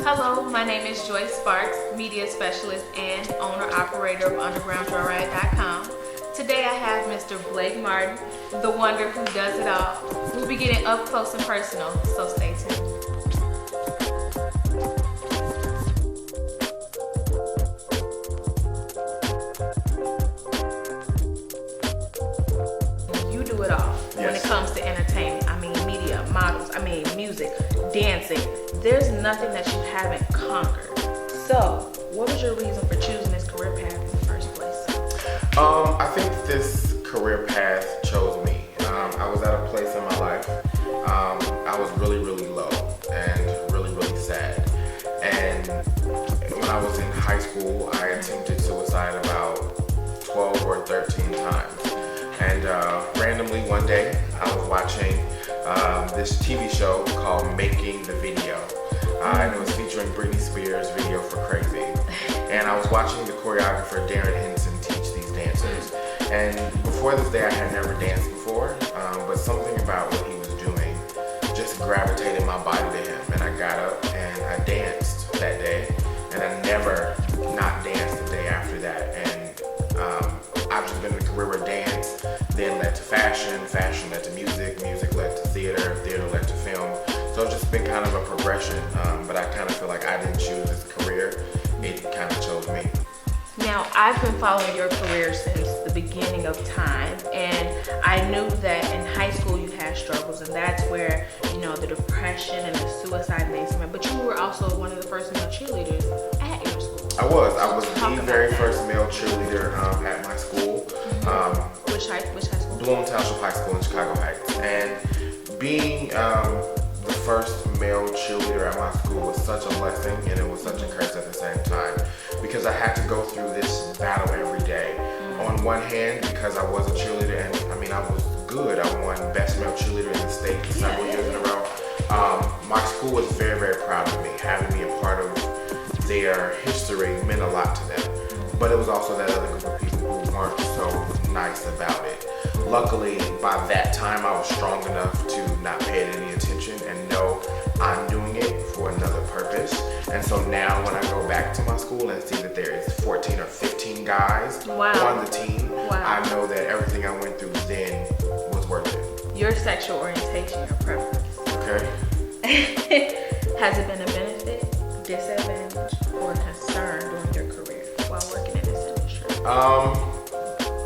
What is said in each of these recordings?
Hello, my name is Joyce Sparks, media specialist and owner-operator of UndergroundJoyride.com. Today I have Mr. Blake Martin, the wonder who does it all. We'll be getting up close and personal, so stay tuned. You do it all when it comes to entertainment. I mean, media, models, music, dancing. There's nothing that you haven't conquered. So, what was your reason for choosing this career path in the first place? I think this career path chose me. I was at a place in my life. I was really, really low and really, really sad. And when I was in high school, I attempted suicide about 12 or 13 times. And randomly one day, I was watching this TV show called Making the Video. And it was featuring Britney Spears' video for Crazy. And I was watching the choreographer Darren Henson teach these dancers. And before this day, I had never danced before, but something about what he was doing just gravitated my body to him. And I got up and I danced that day, and I never not danced the day after that. And I've just been in a career where dance then led to fashion, fashion led to music, music led to theater, theater led to film. So it's just been kind of a progression, but I kind of feel like I didn't choose this career, it kind of chose me. Now, I've been following your career since the beginning of time, and I knew that in high school you had struggles, and that's where, the depression and the suicide made some, but you were also one of the first male cheerleaders at your school. I was the very first male cheerleader at my school. Which high school? Bloom Township High School in Chicago Heights. And being the first male cheerleader at my school was such a blessing, and it was such a curse at the same time, because I had to go through this battle every day. On one hand, because I was a cheerleader, and I was good. I won best male cheerleader in the state several years in a row. My school was very, very proud of me. Having me a part of their history meant a lot to them. But it was also that other group of people who weren't so nice about it. Luckily, by that time, I was strong enough to not pay it any attention and know I'm doing it for another purpose. And so now when I go back to my school and see that there is 14 or 15 guys on the team, I know that everything I went through then was worth it. Your sexual orientation, your preference. Okay. Has it been a benefit, disadvantage, or concern during your career while working in this industry?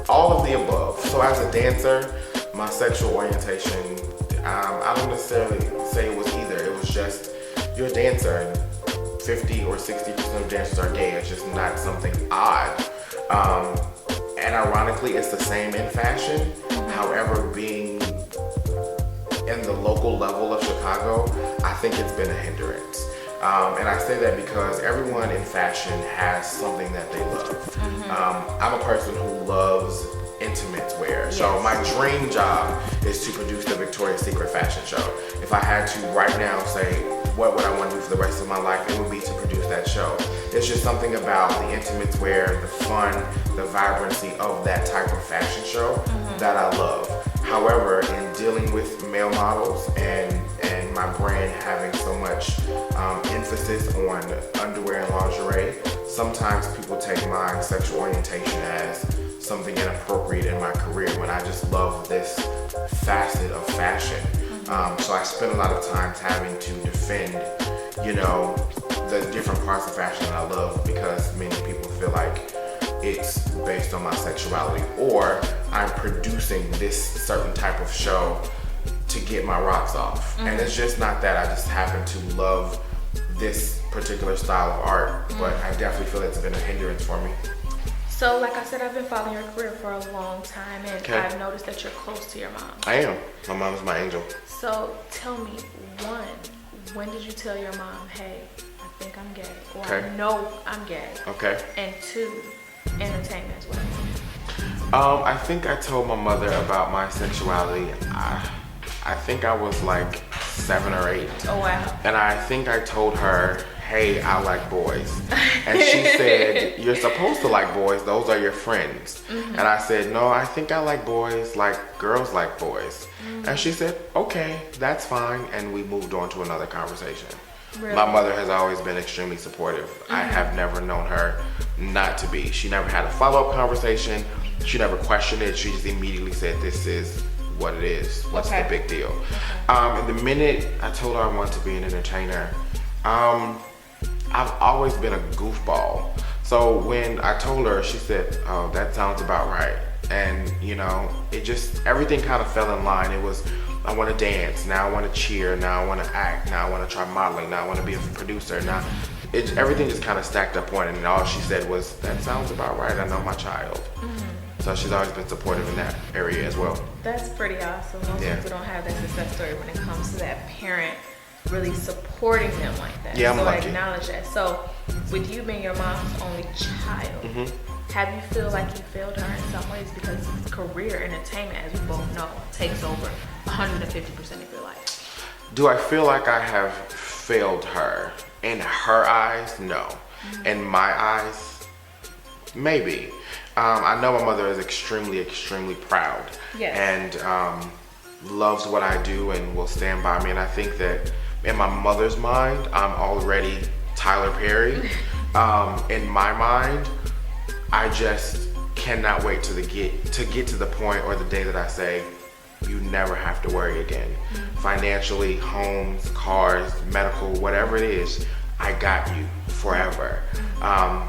All of the above. So as a dancer, my sexual orientation, I don't necessarily say it was either. It was just, you're a dancer, and 50 or 60% of dancers are gay. It's just not something odd. And ironically, it's the same in fashion. However, being in the local level of Chicago, I think it's been a hindrance. And I say that because everyone in fashion has something that they love. I'm a person who loves intimates wear. So my dream job is to produce the Victoria's Secret fashion show. If I had to right now say, what would I want to do for the rest of my life, it would be to produce that show. It's just something about the intimates wear, the fun, the vibrancy of that type of fashion show that I love. However, in dealing with male models and my brand having so much emphasis on underwear and lingerie, sometimes people take my sexual orientation as something inappropriate in my career when I just love this facet of fashion. So I spend a lot of times having to defend, the different parts of fashion that I love, because many people feel like it's based on my sexuality, or I'm producing this certain type of show to get my rocks off. And it's just not that. I just happen to love this particular style of art, but I definitely feel it's been a hindrance for me. So, like I said, I've been following your career for a long time, and I've noticed that you're close to your mom. I am. My mom is my angel. So, tell me, one, when did you tell your mom, hey, I think I'm gay, or I know I'm gay? Okay. And two, entertainment as well. I think I told my mother about my sexuality. I think I was like 7 or 8. Oh, wow. And I think I told her, hey, I like boys. And she said, you're supposed to like boys, those are your friends. And I said, no, I think I like boys like girls like boys. And she said, okay, that's fine. And we moved on to another conversation. Really? My mother has always been extremely supportive. I have never known her not to be. She never had a follow-up conversation. She never questioned it. She just immediately said, this is what it is. What's the big deal? And the minute I told her I wanted to be an entertainer, I've always been a goofball. So when I told her, she said, oh, that sounds about right. And you know, it just, everything kind of fell in line. It was, I want to dance, now I want to cheer, now I want to act, now I want to try modeling, now I want to be a producer. Now, everything just kind of stacked up on it, and all she said was, that sounds about right, I know my child. So she's always been supportive in that area as well. That's pretty awesome. Most people don't have that success story when it comes to that parent really supporting them like that. Yeah, I'm lucky. I acknowledge that. So with you being your mom's only child, have you feel like you failed her in some ways? Because career entertainment, as we both know, takes over 150% of your life. Do I feel like I have failed her? In her eyes, no. In my eyes, maybe. I know my mother is extremely proud. Yes. And loves what I do and will stand by me. And I think that in my mother's mind, I'm already Tyler Perry. In my mind, I just cannot wait to get to the point or the day that I say, you never have to worry again. Financially, homes, cars, medical, whatever it is, I got you forever.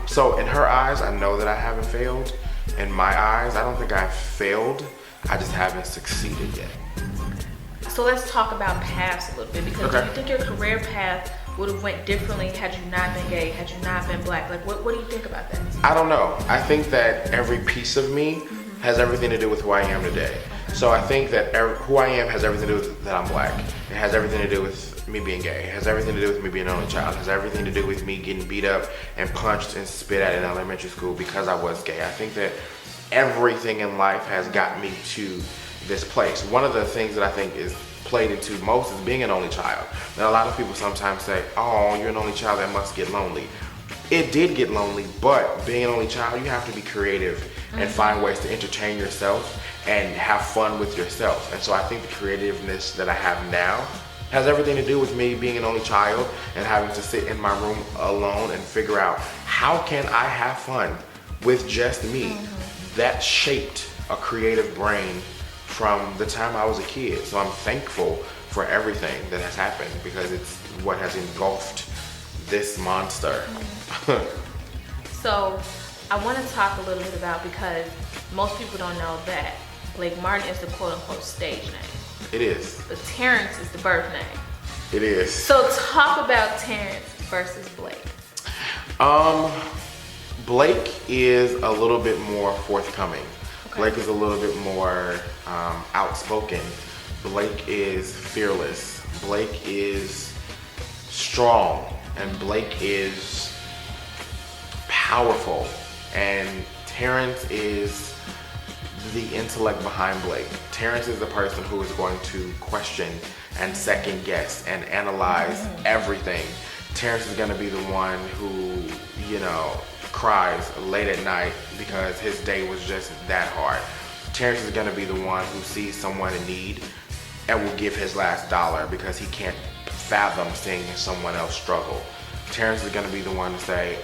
So in her eyes, I know that I haven't failed. In my eyes, I don't think I've failed. I just haven't succeeded yet. So let's talk about paths a little bit, because do you think your career path would have went differently had you not been gay, had you not been black? Like, what do you think about that? I don't know. I think that every piece of me has everything to do with who I am today. So I think that who I am has everything to do with that I'm black. It has everything to do with me being gay. It has everything to do with me being an only child. It has everything to do with me getting beat up and punched and spit at in elementary school because I was gay. I think that everything in life has gotten me to this place. One of the things that I think is played into most is being an only child. Now, a lot of people sometimes say, oh, you're an only child, that must get lonely. It did get lonely, but being an only child, you have to be creative and find ways to entertain yourself and have fun with yourself. And so I think the creativeness that I have now has everything to do with me being an only child and having to sit in my room alone and figure out, how can I have fun with just me? That shaped a creative brain from the time I was a kid. So I'm thankful for everything that has happened, because it's what has engulfed this monster. So I want to talk a little bit about, because most people don't know that Blake Martin is the quote-unquote stage name. It is. But Terrence is the birth name. It is. So talk about Terrence versus Blake. Blake is a little bit more forthcoming. Okay. Blake is a little bit more outspoken. Blake is fearless. Blake is strong. And Blake is powerful. And Terrence is the intellect behind Blake. Terrence is the person who is going to question and second guess and analyze everything. Terrence is gonna be the one who, you know, cries late at night because his day was just that hard. Terrence is gonna be the one who sees someone in need and will give his last dollar because he can't fathom seeing someone else struggle. Terrence is gonna be the one to say,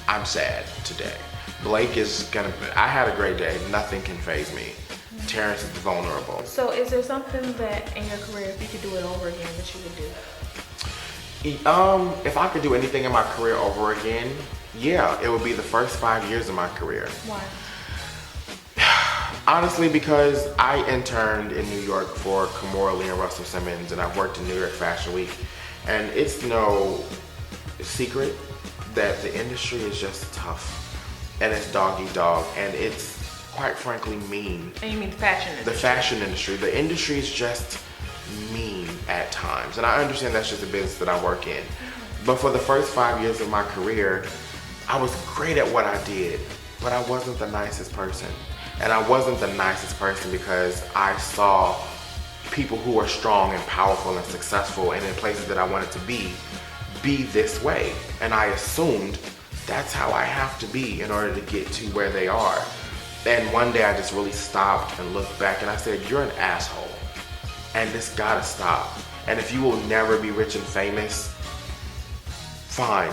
I'm sad today. Blake is gonna, I had a great day, nothing can faze me. Terrence is vulnerable. So is there something that in your career, if you could do it over again, that you would do? If I could do anything in my career over again, yeah, it would be the first 5 years of my career. Why? Honestly, because I interned in New York for Kimora Lee and Russell Simmons, and I've worked in New York Fashion Week, and it's no secret that the industry is just tough, and it's dog eat dog, and it's quite frankly mean. And you mean the fashion industry? The fashion industry. The industry is just mean at times, and I understand that's just the business that I work in. But for the first 5 years of my career, I was great at what I did, but I wasn't the nicest person. And I wasn't the nicest person because I saw people who are strong and powerful and successful and in places that I wanted to be this way. And I assumed that's how I have to be in order to get to where they are. And one day I just really stopped and looked back and I said, you're an asshole. And this gotta stop. And if you will never be rich and famous, fine.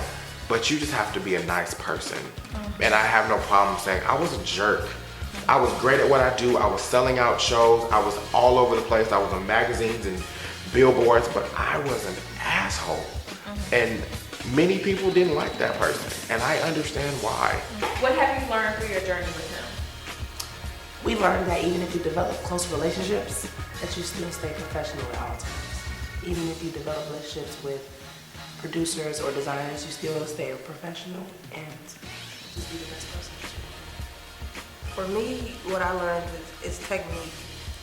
But you just have to be a nice person. And I have no problem saying I was a jerk. I was great at what I do. I was selling out shows. I was all over the place. I was on magazines and billboards, but I was an asshole. And many people didn't like that person. And I understand why. What have you learned through your journey with him? We learned that even if you develop close relationships, that you still stay professional at all times. Even if you develop relationships with producers or designers, you still stay professional and just be the best person. For me, what I learned is technique.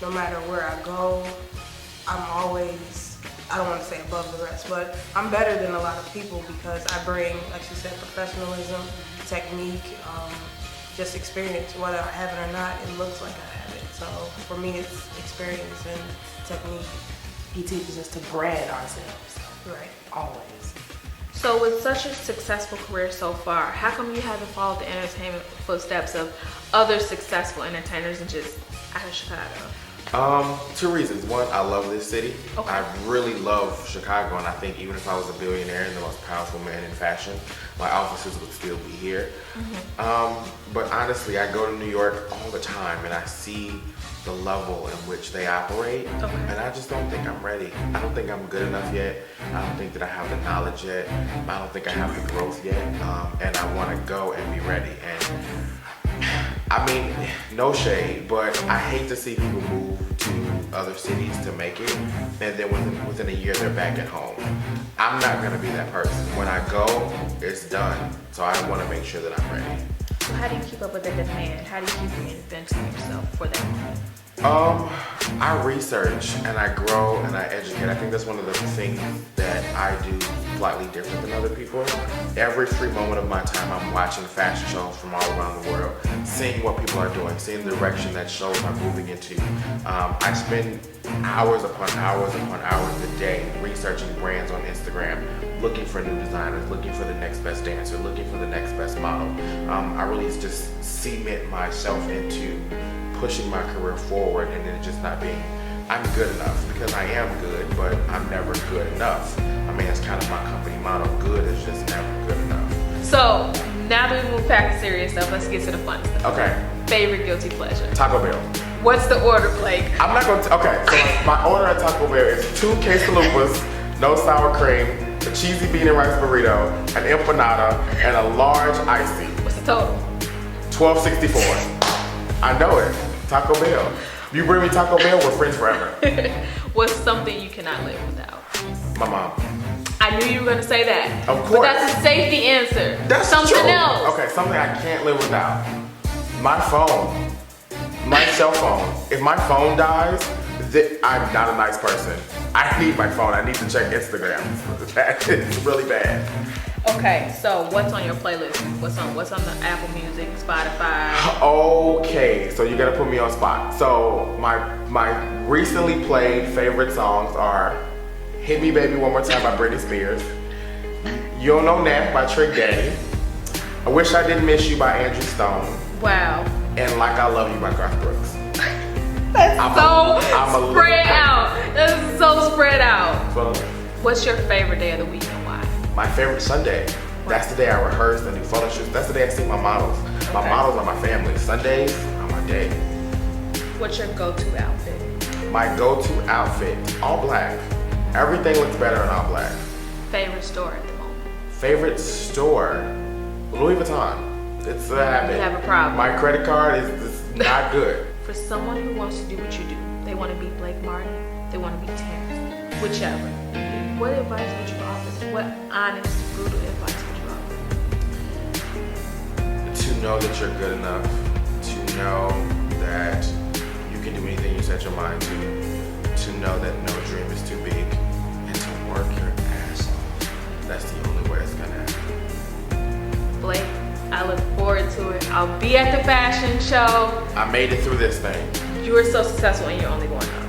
No matter where I go, I'm always, I don't want to say above the rest, but I'm better than a lot of people because I bring, like you said, professionalism, technique, just experience. Whether I have it or not, it looks like I have it. So for me, it's experience and technique. He teaches us to brand ourselves. Right. Always. So with such a successful career so far, how come you haven't followed the entertainment footsteps of other successful entertainers and just out of Chicago? 2 reasons. One, I love this city. Okay. I really love Chicago, and I think even if I was a billionaire and the most powerful man in fashion, my offices would still be here. But honestly, I go to New York all the time and I see the level in which they operate, and I just don't think I'm ready. I don't think I'm good enough yet. I don't think that I have the knowledge yet. I don't think I have the growth yet, and I want to go and be ready. And I mean, no shade, but I hate to see people move to other cities to make it, and then within a year they're back at home. I'm not gonna be that person. When I go, it's done. So I want to make sure that I'm ready. So how do you keep up with the demand? How do you keep reinventing yourself for that moment? I research and I grow and I educate. I think that's one of the things that I do slightly different than other people. Every free moment of my time, I'm watching fashion shows from all around the world, seeing what people are doing, seeing the direction that shows are moving into. I spend hours upon hours upon hours a day researching brands on Instagram, looking for new designers, looking for the next best dancer, looking for the next best model. I really just cement myself into pushing my career forward and then just not being, I'm good enough, because I am good, but I'm never good enough. I mean, that's kind of my company motto. Good is just never good enough. So now that we move past the serious stuff, let's get to the fun stuff. Okay. Favorite guilty pleasure? Taco Bell. What's the order, Blake? I'm not going to, okay, so my order at Taco Bell is 2 quesadillas, no sour cream, a cheesy bean and rice burrito, an empanada, and a large icy. What's the total? $12.64. I know it. Taco Bell. You bring me Taco Bell, we're friends forever. What's something you cannot live without? My mom. I knew you were gonna say that. Of course. But that's a safety answer. That's something true. else. Okay, something I can't live without. My phone. My cell phone. If my phone dies, I'm not a nice person. I need my phone. I need to check Instagram. It's really bad. Okay, so what's on your playlist? What's on the Apple Music, Spotify? Okay, so you gotta put me on spot. So my recently played favorite songs are Hit Me Baby One More Time by Britney Spears, You Don't Know Nap by Trick Daddy, I Wish I Didn't Miss You by Andrew Stone, Wow. and Like I Love You by Garth Brooks. That's I'm a spread out. That's so spread out. So, What's your favorite day of the week and why? my favorite Sunday. That's the day I rehearse, I do photo shoots. That's the day I see my models. My Okay. models are my family. Sundays are my day. What's your go-to outfit? My go-to outfit, all black. Everything looks better in all black. Favorite store at the moment? Favorite store, Louis Vuitton. It's a habit. You have a problem. My credit card is not good. For someone who wants to do what you do, they want to be Blake Martin, they want to be Terrence, whichever. What advice would you offer them? What honest, brutal advice would you offer them? To know that you're good enough, to know that you can do anything you set your mind to know that no dream is too big, and to work your ass off. That's the only way it's gonna happen. Blake, I look forward to it. I'll be at the fashion show. I made it through this thing. You were so successful and you're only going up.